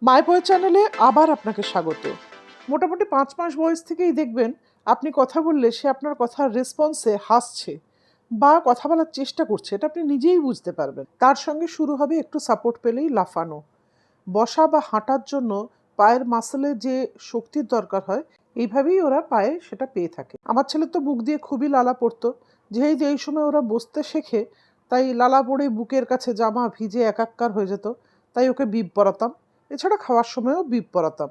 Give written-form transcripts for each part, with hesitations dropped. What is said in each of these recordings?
মাই বয় চ্যানেলে আবার আপনাকে স্বাগত। মোটামুটি 5 মাস বয়স থেকেই দেখবেন আপনি কথা বললে সে আপনার কথার রেসপন্সে হাসছে বা কথা বলার চেষ্টা করছে, এটা আপনি নিজেই বুঝতে পারবেন। তার সঙ্গে শুরু হবে একটু সাপোর্ট পেলেই লাফানো। বসা বা হাঁটার জন্য পায়ের মাসেলে যে শক্তির দরকার হয়, এইভাবেই ওরা পায়ে সেটা পেয়ে থাকে। আমার ছেলে তো বুক দিয়ে খুবই লালা পড়তো, যেহেতু এই সময় ওরা বসতে শেখে, তাই লালা পড়ে বুকের কাছে জামা ভিজে একাকার হয়ে যেত, তাই ওকে বিপ পরাতাম। এছাড়া খাওয়ার সময়ও বিপ পরাতাম।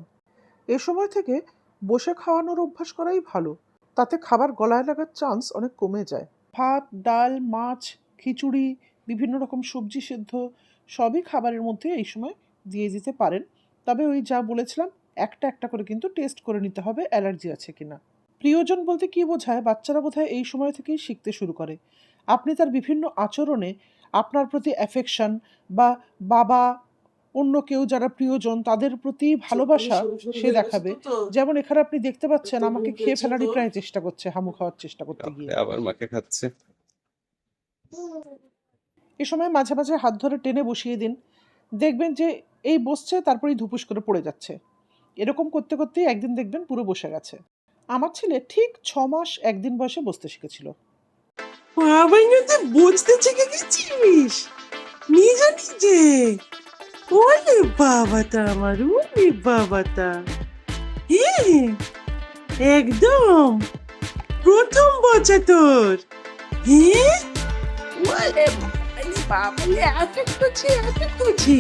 এ সময় থেকে বসে খাওয়ানোর অভ্যাস করাই ভালো, তাতে খাবার গলায় লাগার চান্স অনেক কমে যায়। ভাত, ডাল, মাছ, খিচুড়ি, বিভিন্ন রকম সবজি সেদ্ধ সবই খাবারের মধ্যে এই সময় দিয়ে দিতে পারেন। তবে ওই যা বলেছিলাম, একটা একটা করে কিন্তু টেস্ট করে নিতে হবে অ্যালার্জি আছে কিনা। প্রিয়জন বলতে কী বোঝায়, বাচ্চারা বোধহয় এই সময় থেকেই শিখতে শুরু করে। আপনি তার বিভিন্ন আচরণে আপনার প্রতি অ্যাফেকশন বা বাবা, অন্য কেউ যারা প্রিয়জন তাদের প্রতি ভালোবাসা সে দেখাবে। যেমন এখানে আপনি দেখতে পাচ্ছেন আমাকে খেয়ে ফেলারই প্রায় চেষ্টা করছে, হামু খাওয়ার চেষ্টা করতে গিয়ে। আবার মাকে খাচ্ছে। এ সময় মাঝে মাঝে হাত ধরে টেনে বসিয়ে দিন, দেখবেন যে এই বসছে তারপরেই ধুপুস করে পড়ে যাচ্ছে। এরকম করতে করতেই একদিন দেখবেন পুরো বসে গেছে। আমার ছেলে ঠিক 6 মাস 1 দিন বয়সে বসতে শিখেছিল। বাবা, তুই বুঝতে শিখে গেছিস নিজে নিজে? ওরে বাবাটা আমার, ওরে বাবাটা, হ্যাঁ একদম প্রথম বছর তোর। হ্যাঁ, ওরে বাবালে, এত করছি।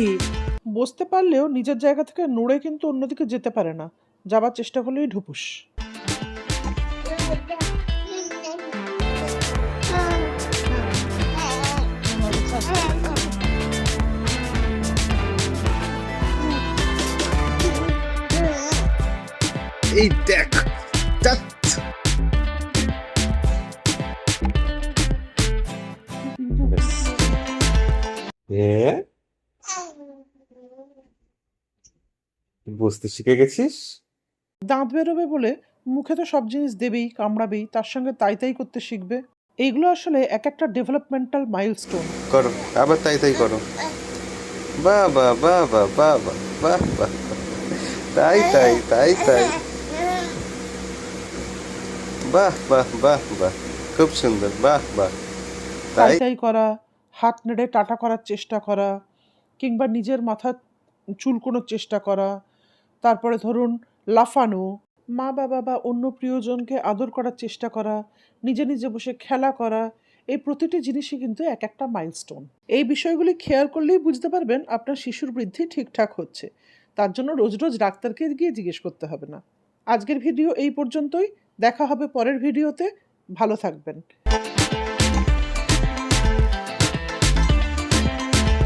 বসতে পারলেও নিজের জায়গা থেকে নড়ে কিন্তু অন্যদিকে যেতে পারে না, যাবার চেষ্টা করলেই ঢুপুস। এই দেখ, ধ্যাৎ। হ্যাঁ, বুঝতে শিখে গেছিস? দাঁত বেরোবে বলে মুখে তো সব জিনিস দেবেই, কামড়াবেই, তার সঙ্গে তাই তাই করতে শিখবে। এইগুলো আসলে এক একটা ডেভেলপমেন্টাল মাইলস্টোন। করো, আবার তাই তাই করো। বাহ বাহ বাহ বাহ বাহ বাহ বাহ বাহ, তাই তাই তাই তাই, বাহ বাহ বাহ বাহ, খুব সুন্দর, বাহ বাহ। তাই তাই তাই করা, হাত নেড়ে টাটা করার চেষ্টা করা, কিংবা নিজের মাথা চুলকোনোর চেষ্টা করা, তারপরে ধরুন লাফানো, মা বাবা বা অন্য প্রিয়জনকে আদর করার চেষ্টা করা, নিজে নিজে বসে খেলা করা, এই প্রতিটি জিনিসই কিন্তু এক একটা মাইলস্টোন। এই বিষয়গুলি খেয়াল করলেই বুঝতে পারবেন আপনার শিশুর বৃদ্ধি ঠিকঠাক হচ্ছে। তার জন্য রোজ রোজ ডাক্তারকে গিয়ে জিজ্ঞেস করতে হবে না। আজকের ভিডিও এই পর্যন্তই, দেখা হবে পরের ভিডিওতে। ভালো থাকবেন।